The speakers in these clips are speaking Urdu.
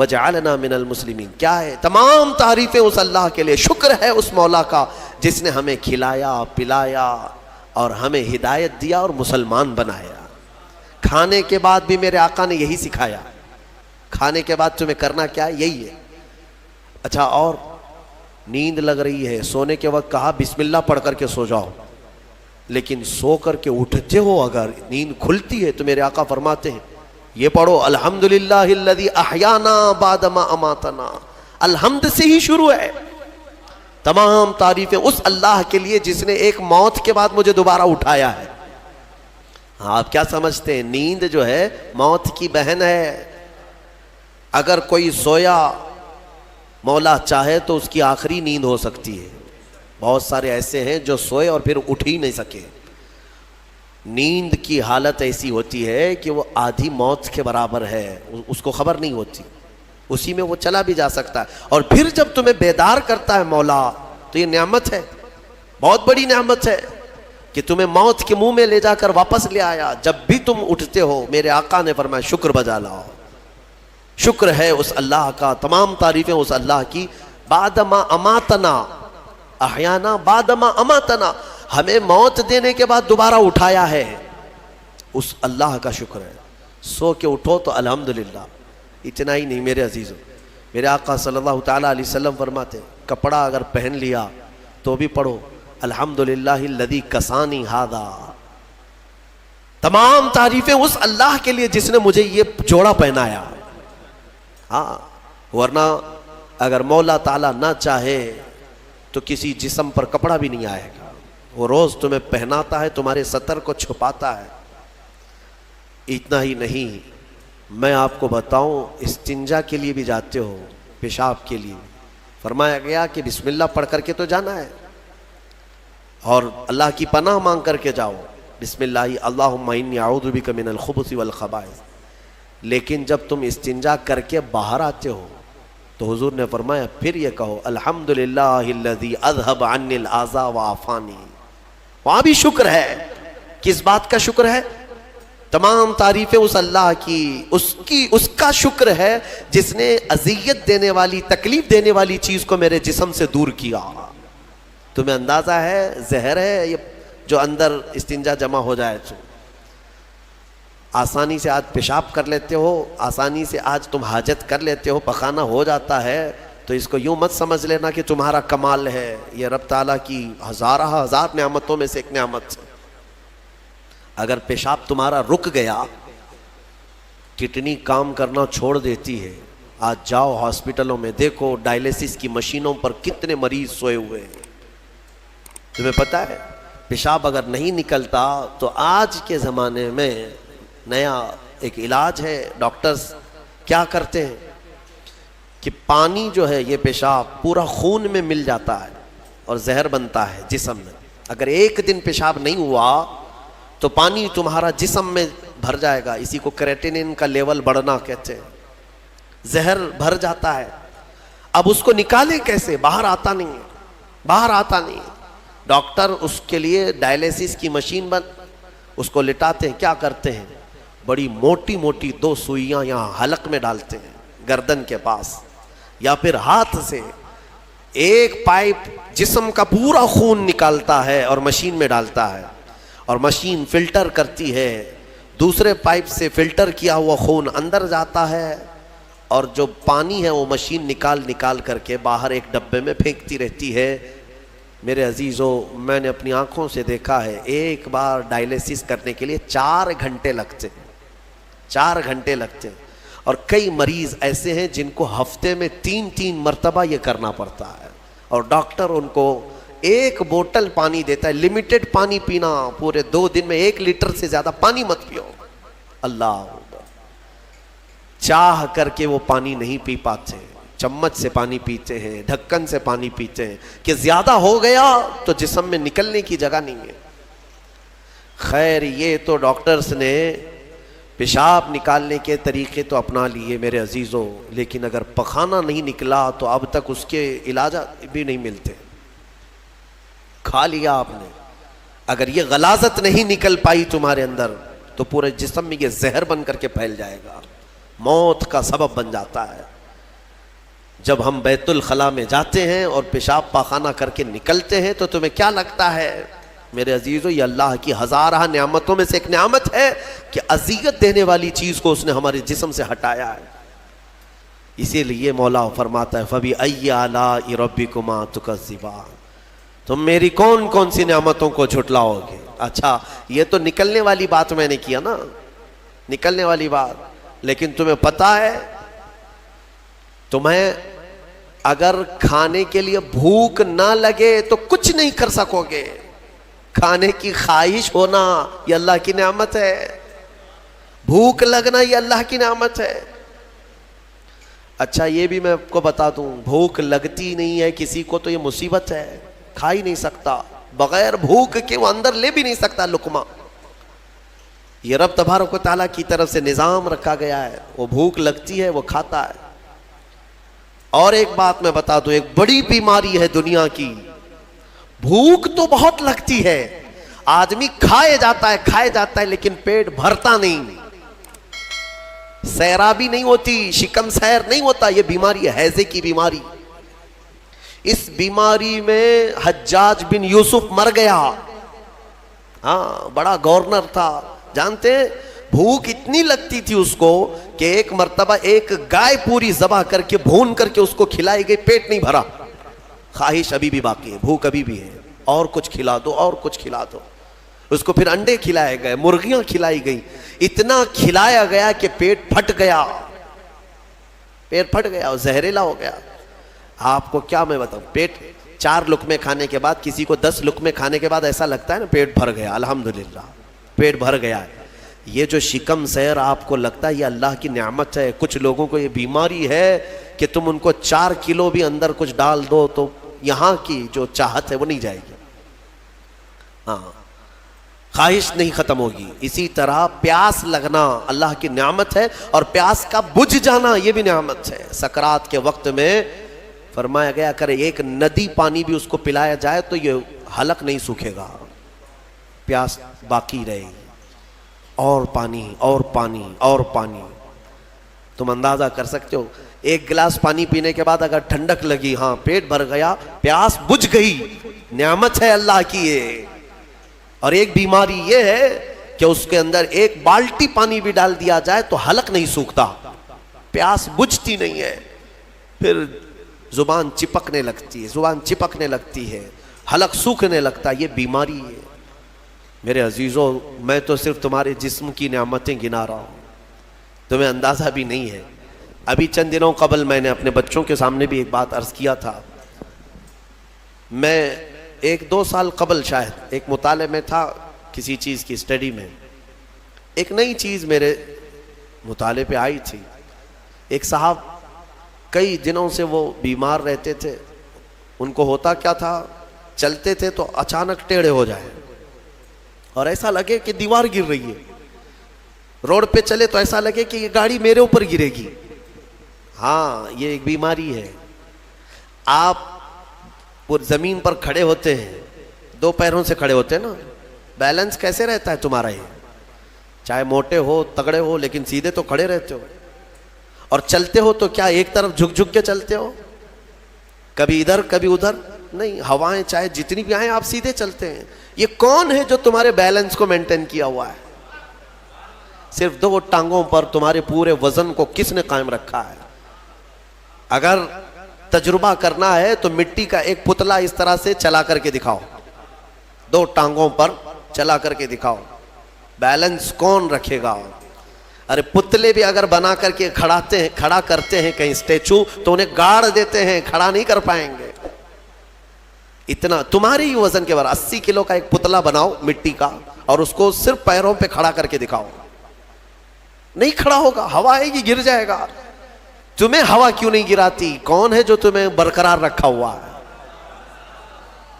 وجعلنا من المسلمین. کیا ہے؟ تمام تعریفیں اس اللہ کے لیے. شکر ہے اس مولا کا جس نے ہمیں کھلایا پلایا اور ہمیں ہدایت دیا اور مسلمان بنایا. کھانے کے بعد بھی میرے آقا نے یہی سکھایا. کھانے کے بعد تمہیں کرنا کیا ہے؟ یہی ہے. اچھا، اور نیند لگ رہی ہے، سونے کے وقت کہا بسم اللہ پڑھ کر کے سو جاؤ. لیکن سو کر کے اٹھتے ہو اگر نیند کھلتی ہے تو میرے آقا فرماتے ہیں یہ پڑھو الحمدللہ الذی احیانا بعد ما اماتنا. الحمد سے ہی شروع ہے. تمام تعریفیں اس اللہ کے لیے جس نے ایک موت کے بعد مجھے دوبارہ اٹھایا ہے. آپ کیا سمجھتے ہیں؟ نیند جو ہے موت کی بہن ہے. اگر کوئی سویا مولا چاہے تو اس کی آخری نیند ہو سکتی ہے. بہت سارے ایسے ہیں جو سوئے اور پھر اٹھ ہی نہیں سکے. نیند کی حالت ایسی ہوتی ہے کہ وہ آدھی موت کے برابر ہے، اس کو خبر نہیں ہوتی، اسی میں وہ چلا بھی جا سکتا ہے. اور پھر جب تمہیں بیدار کرتا ہے مولا تو یہ نعمت ہے، بہت بڑی نعمت ہے کہ تمہیں موت کے منہ میں لے جا کر واپس لے آیا. جب بھی تم اٹھتے ہو میرے آقا نے فرمایا شکر بجا لاؤ. شکر ہے اس اللہ کا، تمام تعریفیں اس اللہ کی. بعد ما اماتنا احیانا بعد ما اماتنا، ہمیں موت دینے کے بعد دوبارہ اٹھایا ہے. اس اللہ کا شکر ہے. سو کے اٹھو تو الحمدللہ. اتنا ہی نہیں میرے عزیزوں، میرے آقا صلی اللہ تعالیٰ علیہ وسلم فرماتے کپڑا اگر پہن لیا تو بھی پڑھو الحمدللہ الذی کسانی ھذا. تمام تعریفیں اس اللہ کے لیے جس نے مجھے یہ جوڑا پہنایا. ہاں، ورنہ اگر مولا تعالیٰ نہ چاہے تو کسی جسم پر کپڑا بھی نہیں آئے گا. وہ روز تمہیں پہناتا ہے، تمہارے ستر کو چھپاتا ہے. اتنا ہی نہیں، میں آپ کو بتاؤں استنجا کے لیے بھی جاتے ہو، پیشاب کے لیے فرمایا گیا کہ بسم اللہ پڑھ کر کے تو جانا ہے اور اللہ کی پناہ مانگ کر کے جاؤ. بسم اللہ اللہم انی اعوذ بک من الخبث والخبائث. لیکن جب تم استنجا کر کے باہر آتے ہو تو حضور نے فرمایا پھر یہ کہو الحمدللہ الذی اذھب عنی الاذى وعافانی. وہاں بھی شکر ہے. کس بات کا شکر ہے؟ تمام تعریفیں اس اللہ کی، اس کا شکر ہے جس نے اذیت دینے والی، تکلیف دینے والی چیز کو میرے جسم سے دور کیا. تمہیں اندازہ ہے زہر ہے یہ جو اندر استنجا جمع ہو جائے تو آسانی سے آج پیشاب کر لیتے ہو، آسانی سے آج تم حاجت کر لیتے ہو، پخانہ ہو جاتا ہے، تو اس کو یوں مت سمجھ لینا کہ تمہارا کمال ہے. یہ رب تعالیٰ کی ہزار نعمتوں میں سے ایک نعمت ہے. اگر پیشاب تمہارا رک گیا، کڈنی کام کرنا چھوڑ دیتی ہے. آج جاؤ ہاسپٹلوں میں دیکھو ڈائلیسس کی مشینوں پر کتنے مریض سوئے ہوئے ہیں. تمہیں پتہ ہے پیشاب اگر نہیں نکلتا تو آج کے زمانے میں نیا ایک علاج ہے. ڈاکٹرز کیا کرتے ہیں کہ پانی جو ہے یہ پیشاب پورا خون میں مل جاتا ہے اور زہر بنتا ہے جسم میں. اگر ایک دن پیشاب نہیں ہوا تو پانی تمہارا جسم میں بھر جائے گا. اسی کو کریٹینن کا لیول بڑھنا کہتے ہیں. زہر بھر جاتا ہے. اب اس کو نکالیں کیسے؟ باہر آتا نہیں ہے، باہر آتا نہیں ہے. ڈاکٹر اس کے لیے ڈائلیسس کی مشین اس کو لٹاتے ہیں. کیا کرتے ہیں؟ بڑی موٹی موٹی 2 سوئیاں یہاں حلق میں ڈالتے ہیں گردن کے پاس، یا پھر ہاتھ سے ایک پائپ جسم کا پورا خون نکالتا ہے اور مشین میں ڈالتا ہے، اور مشین فلٹر کرتی ہے. دوسرے پائپ سے فلٹر کیا ہوا خون اندر جاتا ہے اور جو پانی ہے وہ مشین نکال کر کے باہر ایک ڈبے میں پھینکتی رہتی ہے. میرے عزیزو، میں نے اپنی آنکھوں سے دیکھا ہے ایک بار ڈائلیسس کرنے کے لیے 4 گھنٹے لگتے ہیں. 4 گھنٹے لگتے ہیں. اور کئی مریض ایسے ہیں جن کو ہفتے میں 3 مرتبہ یہ کرنا پڑتا ہے، اور ڈاکٹر ان کو 1 بوتل پانی دیتا ہے. لمیٹڈ پانی پینا، پورے 2 دن میں 1 لیٹر سے زیادہ پانی مت پیو. اللہ چاہ کر کے وہ پانی نہیں پی پاتے، چمچ سے پانی پیتے ہیں، ڈھکن سے پانی پیتے ہیں کہ زیادہ ہو گیا تو جسم میں نکلنے کی جگہ نہیں ہے. خیر یہ تو ڈاکٹرز نے پیشاب نکالنے کے طریقے تو اپنا لیے میرے عزیزوں، لیکن اگر پخانہ نہیں نکلا تو اب تک اس کے علاج بھی نہیں ملتے. کھا لیا آپ نے، اگر یہ غلاظت نہیں نکل پائی تمہارے اندر تو پورے جسم میں یہ زہر بن کر کے پھیل جائے گا، موت کا سبب بن جاتا ہے. جب ہم بیت الخلا میں جاتے ہیں اور پیشاب پاخانہ کر کے نکلتے ہیں تو تمہیں کیا لگتا ہے؟ میرے عزیزو، یہ اللہ کی ہزارہ نعمتوں میں سے ایک نعمت ہے کہ اذیت دینے والی چیز کو اس نے ہمارے جسم سے ہٹایا ہے۔ اسی لیے مولا فرماتا ہے فَبِأَيِّ آلَاءِ رَبِّكُمَا تُكَذِّبَانِ، تم میری کون کون سی نعمتوں کو جھٹلاؤ گے؟ اچھا، یہ تو نکلنے والی بات میں نے کیا نا، نکلنے والی بات، لیکن تمہیں پتا ہے تمہیں اگر کھانے کے لیے بھوک نہ لگے تو کچھ نہیں کر سکو گے۔ کھانے کی خواہش ہونا یہ اللہ کی نعمت ہے، بھوک لگنا یہ اللہ کی نعمت ہے۔ اچھا یہ بھی میں آپ کو بتا دوں، بھوک لگتی نہیں ہے کسی کو تو یہ مصیبت ہے، کھا ہی نہیں سکتا، بغیر بھوک کے وہ اندر لے بھی نہیں سکتا لقمہ۔ یہ رب تبارک و تعالیٰ کی طرف سے نظام رکھا گیا ہے، وہ بھوک لگتی ہے وہ کھاتا ہے۔ اور ایک بات میں بتا دوں، ایک بڑی بیماری ہے دنیا کی، بھوک تو بہت لگتی ہے، آدمی کھائے جاتا ہے لیکن پیٹ بھرتا نہیں، سیرابی نہیں ہوتی، شکم سیر نہیں ہوتا۔ یہ بیماری ہے ہیضے کی بیماری۔ اس بیماری میں حجاج بن یوسف مر گیا، ہاں بڑا گورنر تھا، جانتے ہیں بھوک اتنی لگتی تھی اس کو کہ ایک مرتبہ ایک گائے پوری ذبح کر کے بھون کر کے اس کو کھلائی گئی، پیٹ نہیں بھرا، خواہش ابھی بھی باقی ہے، بھوک ابھی بھی ہے، اور کچھ کھلا دو اور کچھ کھلا دو۔ اس کو پھر انڈے کھلائے گئے، مرغیاں کھلائی گئی، اتنا کھلایا گیا کہ پیٹ پھٹ گیا، پیٹ پھٹ گیا اور زہریلا ہو گیا۔ آپ کو کیا میں بتاؤں، پیٹ 4 لقمے کھانے کے بعد، کسی کو 10 لقمے کھانے کے بعد ایسا لگتا ہے نا پیٹ بھر گیا، الحمدللہ پیٹ بھر گیا ہے۔ یہ جو شکم سیر آپ کو لگتا ہے یہ اللہ کی نعمت ہے۔ کچھ لوگوں کو یہ بیماری ہے کہ تم ان کو 4 کلو بھی اندر کچھ ڈال دو تو یہاں کی جو چاہت ہے وہ نہیں جائے گی، ہاں خواہش نہیں ختم ہوگی۔ اسی طرح پیاس لگنا اللہ کی نعمت ہے، اور پیاس کا بجھ جانا یہ بھی نعمت ہے۔ سکرات کے وقت میں فرمایا گیا کرے ایک ندی پانی بھی اس کو پلایا جائے تو یہ حلق نہیں سوکھے گا، پیاس باقی رہے گی، اور پانی اور پانی اور پانی۔ تم اندازہ کر سکتے ہو ایک گلاس پانی پینے کے بعد اگر ٹھنڈک لگی، ہاں پیٹ بھر گیا، پیاس بجھ گئی، نعمت ہے اللہ کی یہ۔ اور ایک بیماری یہ ہے کہ اس کے اندر ایک بالٹی پانی بھی ڈال دیا جائے تو حلق نہیں سوکھتا، پیاس بجھتی نہیں ہے، پھر زبان چپکنے لگتی ہے، حلق سوکھنے لگتا ہے، یہ بیماری ہے۔ میرے عزیزوں، میں تو صرف تمہارے جسم کی نعمتیں گنا رہا ہوں، تمہیں اندازہ بھی نہیں ہے۔ ابھی چند دنوں قبل میں نے اپنے بچوں کے سامنے بھی ایک بات عرض کیا تھا، میں 1-2 سال قبل شاید ایک مطالعے میں تھا، کسی چیز کی اسٹڈی میں، ایک نئی چیز میرے مطالعے پہ آئی تھی۔ ایک صاحب کئی دنوں سے وہ بیمار رہتے تھے، ان کو ہوتا کیا تھا، چلتے تھے تو اچانک ٹیڑھے ہو جائے اور ایسا لگے کہ دیوار گر رہی ہے، روڈ پہ چلے تو ایسا لگے کہ یہ گاڑی میرے اوپر گرے گی۔ ہاں یہ ایک بیماری ہے۔ آپ زمین پر کھڑے ہوتے ہیں، 2 پیروں سے کھڑے ہوتے ہیں نا، بیلنس کیسے رہتا ہے تمہارا؟ یہ چاہے موٹے ہو تگڑے ہو لیکن سیدھے تو کھڑے رہتے ہو، اور چلتے ہو تو کیا ایک طرف جھک جھک کے چلتے ہو، کبھی ادھر کبھی ادھر نہیں، ہوائیں چاہے جتنی بھی آئیں آپ سیدھے چلتے ہیں۔ یہ کون ہے جو تمہارے بیلنس کو مینٹین کیا ہوا ہے؟ صرف 2 ٹانگوں پر تمہارے پورے وزن کو کس نے قائم رکھا ہے؟ اگر تجربہ کرنا ہے تو مٹی کا ایک پتلا اس طرح سے چلا کر کے دکھاؤ، 2 ٹانگوں پر چلا کر کے دکھاؤ، بیلنس کون رکھے گا؟ ارے پتلے بھی اگر بنا کر کے کھڑا کرتے ہیں کہیں اسٹیچو تو انہیں گاڑ دیتے ہیں، کھڑا نہیں کر پائیں گے۔ اتنا تمہارے ہی وزن کے بارے 80 کلو کا ایک پتلا بناؤ مٹی کا اور اس کو صرف پیروں پہ کھڑا کر کے دکھاؤ، نہیں کھڑا ہوگا، ہوا آئے گی گر جائے گا۔ تمہیں ہوا کیوں نہیں گراتی؟ کون ہے جو تمہیں برقرار رکھا ہوا ہے؟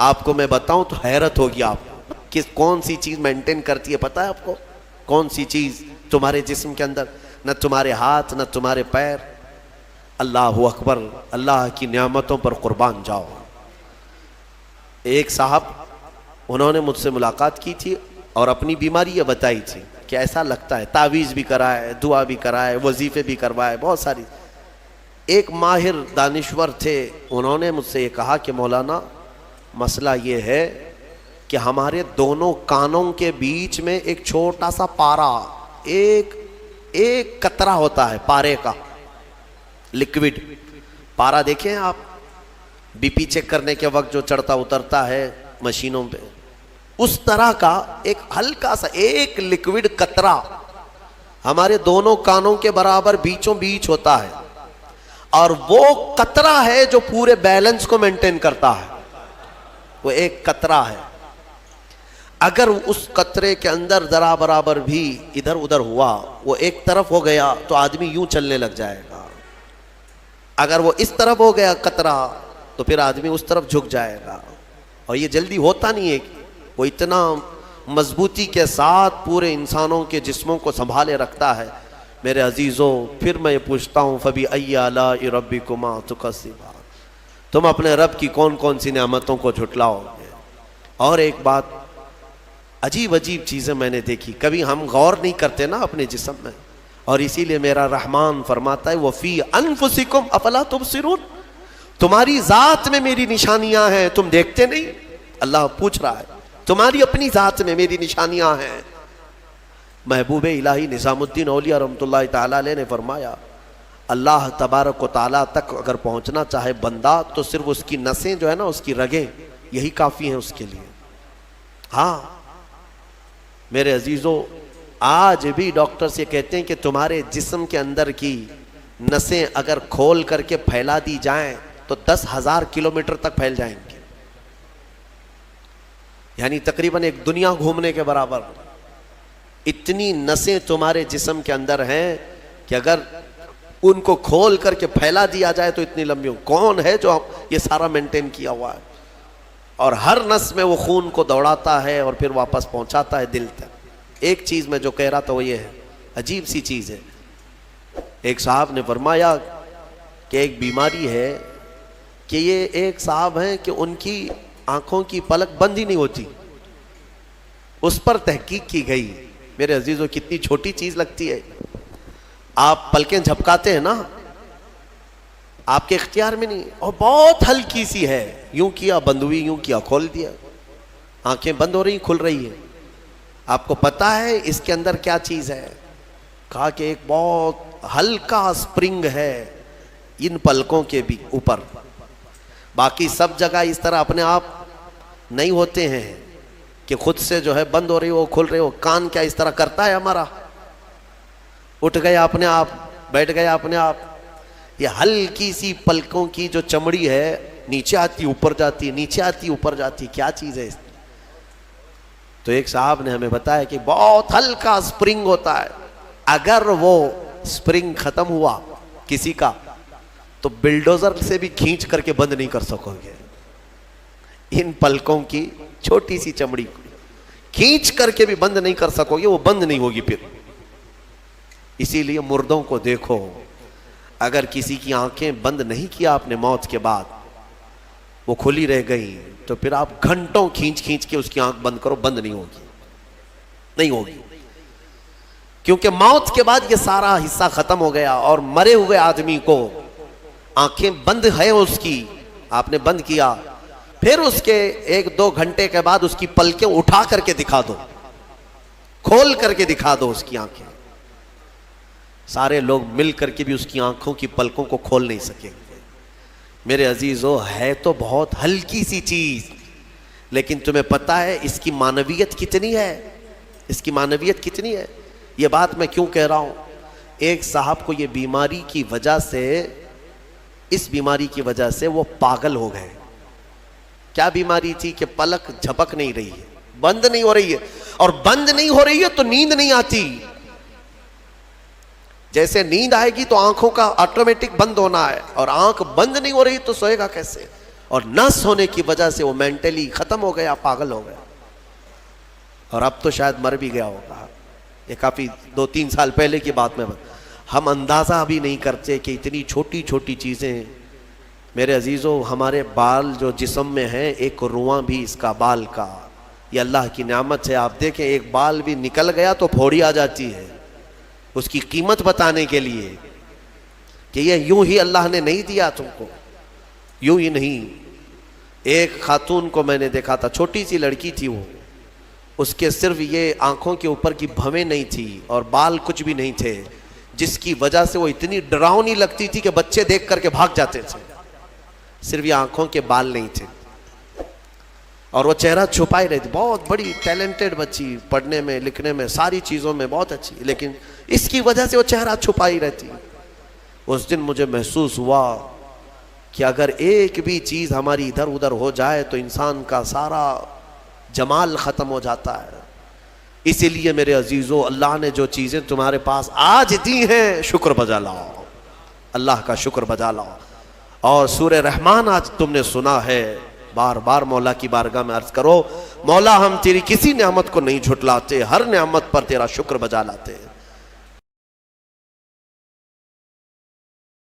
آپ کو میں بتاؤں تو حیرت ہوگی آپ کہ کون سی چیز مینٹین کرتی ہے، پتہ ہے آپ کو کون سی چیز تمہارے جسم کے اندر؟ نہ تمہارے ہاتھ نہ تمہارے پیر۔ اللہ اکبر، اللہ کی نعمتوں پر قربان جاؤ۔ ایک صاحب انہوں نے مجھ سے ملاقات کی تھی اور اپنی بیماری یہ بتائی تھی کہ ایسا لگتا ہے، تعویذ بھی کرائے، دعا بھی کرائے، وظیفے بھی کروائے، بہت ساری۔ ایک ماہر دانشور تھے، انہوں نے مجھ سے یہ کہا کہ مولانا مسئلہ یہ ہے کہ ہمارے دونوں کانوں کے بیچ میں ایک چھوٹا سا پارا، ایک قطرہ ہوتا ہے پارے کا، لکوڈ پارا دیکھیں آپ بی پی چیک کرنے کے وقت جو چڑھتا اترتا ہے مشینوں پہ، اس طرح کا ایک ہلکا سا ایک لکوڈ قطرہ ہمارے دونوں کانوں کے برابر بیچوں بیچ ہوتا ہے، اور وہ قطرہ ہے جو پورے بیلنس کو مینٹین کرتا ہے، وہ ایک قطرہ ہے۔ اگر اس قطرے کے اندر ذرا برابر بھی ادھر ادھر ہوا، وہ ایک طرف ہو گیا تو آدمی یوں چلنے لگ جائے گا، اگر وہ اس طرف ہو گیا قطرہ تو پھر آدمی اس طرف جھک جائے گا، اور یہ جلدی ہوتا نہیں ہے، وہ اتنا مضبوطی کے ساتھ پورے انسانوں کے جسموں کو سنبھالے رکھتا ہے۔ میرے عزیزوں، پھر میں یہ پوچھتا ہوں فَبِأَيِّ آلَاءِ رَبِّكُمَا تُكَذِّبَانِ، تم اپنے رب کی کون کون سی نعمتوں کو جھٹلاؤ گے؟ اور ایک بات، عجیب عجیب چیزیں میں نے دیکھی، کبھی ہم غور نہیں کرتے نا اپنے جسم میں، اور اسی لیے میرا رحمان فرماتا ہے وَفِي أَنفُسِكُمْ أَفَلَا تُبْصِرُونَ، تمہاری ذات میں میری نشانیاں ہیں، تم دیکھتے نہیں؟ اللہ پوچھ رہا ہے تمہاری اپنی ذات میں میری نشانیاں ہیں۔ محبوب الہی نظام الدین اولیاء رحمۃ اللہ تعالیٰ علیہ نے فرمایا اللہ تبارک و تعالیٰ تک اگر پہنچنا چاہے بندہ تو صرف اس کی نسیں جو ہے نا، اس کی رگیں، یہی کافی ہیں اس کے لیے۔ ہاں میرے عزیزوں، آج بھی ڈاکٹرز یہ کہتے ہیں کہ تمہارے جسم کے اندر کی نسیں اگر کھول کر کے پھیلا دی جائیں تو 10,000 کلومیٹر تک پھیل جائیں گے، یعنی تقریباً ایک دنیا گھومنے کے برابر۔ اتنی نسیں تمہارے جسم کے اندر ہیں کہ اگر ان کو کھول کر کے پھیلا دیا جائے تو اتنی لمبی، کون ہے جو یہ سارا مینٹین کیا ہوا ہے؟ اور ہر نس میں وہ خون کو دوڑاتا ہے اور پھر واپس پہنچاتا ہے دل تک۔ ایک چیز میں جو کہہ رہا تھا وہ یہ ہے، عجیب سی چیز ہے، ایک صاحب نے فرمایا کہ ایک بیماری ہے کہ یہ ایک صاحب ہیں کہ ان کی آنکھوں کی پلک بند ہی نہیں ہوتی، اس پر تحقیق کی گئی۔ میرے عزیزوں، کتنی چھوٹی چیز لگتی ہے، آپ پلکیں جھپکاتے ہیں نا، آپ کے اختیار میں نہیں، اور بہت ہلکی سی ہے، یوں کیا بند ہوئی، یوں کیا کھول دیا، آنکھیں بند ہو رہی کھل رہی ہے۔ آپ کو پتا ہے اس کے اندر کیا چیز ہے؟ کہا کہ ایک بہت ہلکا اسپرنگ ہے ان پلکوں کے بھی اوپر، باقی سب جگہ اس طرح اپنے آپ نہیں ہوتے ہیں کہ خود سے جو ہے بند ہو رہی ہو کھل رہی ہو۔ کان کیا اس طرح کرتا ہے ہمارا؟ اٹھ گیا اپنے آپ، بیٹھ گیا اپنے آپ۔ یہ ہلکی سی پلکوں کی جو چمڑی ہے نیچے آتی اوپر جاتی، نیچے آتی اوپر جاتی، کیا چیز ہے؟ تو ایک صاحب نے ہمیں بتایا کہ بہت ہلکا اسپرنگ ہوتا ہے، اگر وہ اسپرنگ ختم ہوا کسی کا تو بلڈوزر سے بھی کھینچ کر کے بند نہیں کر سکو گے۔ ان پلکوں کی چھوٹی سی چمڑی کو کھینچ کر کے بھی بند نہیں کر سکو گے، وہ بند نہیں ہوگی پھر۔ اسی لیے مردوں کو دیکھو، اگر کسی کی آنکھیں بند نہیں کیا آپ نے موت کے بعد، وہ کھلی رہ گئی، تو پھر آپ گھنٹوں کھینچ کھینچ کے اس کی آنکھ بند کرو، بند نہیں ہوگی، نہیں ہوگی، کیونکہ موت کے بعد یہ سارا حصہ ختم ہو گیا۔ اور مرے ہوئے آدمی کو آنکھیں بند ہے اس کی، آپ نے بند کیا، پھر اس کے 1-2 گھنٹے کے بعد اس کی پلکیں اٹھا کر کے دکھا دو، کھول کر کے دکھا دو اس کی آنکھیں، سارے لوگ مل کر کے بھی اس کی آنکھوں کی پلکوں کو کھول نہیں سکیں گے۔ میرے عزیزو، ہے تو بہت ہلکی سی چیز، لیکن تمہیں پتا ہے اس کی معنویت کتنی ہے؟ اس کی معنویت کتنی ہے؟ یہ بات میں کیوں کہہ رہا ہوں؟ ایک صاحب کو یہ بیماری کی وجہ سے، اس بیماری کی وجہ سے وہ پاگل ہو گئے۔ کیا بیماری تھی؟ کہ پلک جھپک نہیں رہی ہے، بند نہیں ہو رہی ہے، اور بند نہیں ہو رہی ہے تو نیند نہیں آتی۔ جیسے نیند آئے گی تو آنکھوں کا آٹومیٹک بند ہونا ہے، اور آنکھ بند نہیں ہو رہی تو سوئے گا کیسے؟ اور نس ہونے کی وجہ سے وہ مینٹلی ختم ہو گیا، پاگل ہو گیا، اور اب تو شاید مر بھی گیا ہوگا۔ یہ کافی 2-3 سال پہلے کی بات میں، ہم اندازہ بھی نہیں کرتے کہ اتنی چھوٹی چھوٹی چیزیں۔ میرے عزیزو، ہمارے بال جو جسم میں ہیں، ایک رواں بھی اس کا بال کا، یہ اللہ کی نعمت ہے۔ آپ دیکھیں ایک بال بھی نکل گیا تو پھوڑی آ جاتی ہے، اس کی قیمت بتانے کے لیے کہ یہ یوں ہی اللہ نے نہیں دیا تم کو، یوں ہی نہیں۔ ایک خاتون کو میں نے دیکھا تھا، چھوٹی سی لڑکی تھی وہ، اس کے صرف یہ آنکھوں کے اوپر کی بھویں نہیں تھی اور بال کچھ بھی نہیں تھے، جس کی وجہ سے وہ اتنی ڈراؤنی لگتی تھی کہ بچے دیکھ کر کے بھاگ جاتے تھے، صرف یہ آنکھوں کے بال نہیں تھے، اور وہ چہرہ چھپائی رہتی۔ بہت بڑی ٹیلنٹڈ بچی، پڑھنے میں لکھنے میں ساری چیزوں میں بہت اچھی، لیکن اس کی وجہ سے وہ چہرہ چھپائی رہتی۔ اس دن مجھے محسوس ہوا کہ اگر ایک بھی چیز ہماری ادھر ادھر ہو جائے تو انسان کا سارا جمال ختم ہو جاتا ہے۔ اسی لیے میرے عزیزو، اللہ نے جو چیزیں تمہارے پاس آج دی ہیں، شکر بجا لاؤ، اللہ کا شکر بجا لاؤ۔ اور سورہ رحمان آج تم نے سنا ہے، بار بار مولا کی بارگاہ میں عرض کرو، مولا ہم تیری کسی نعمت کو نہیں جھٹلاتے، ہر نعمت پر تیرا شکر بجا لاتے ہیں۔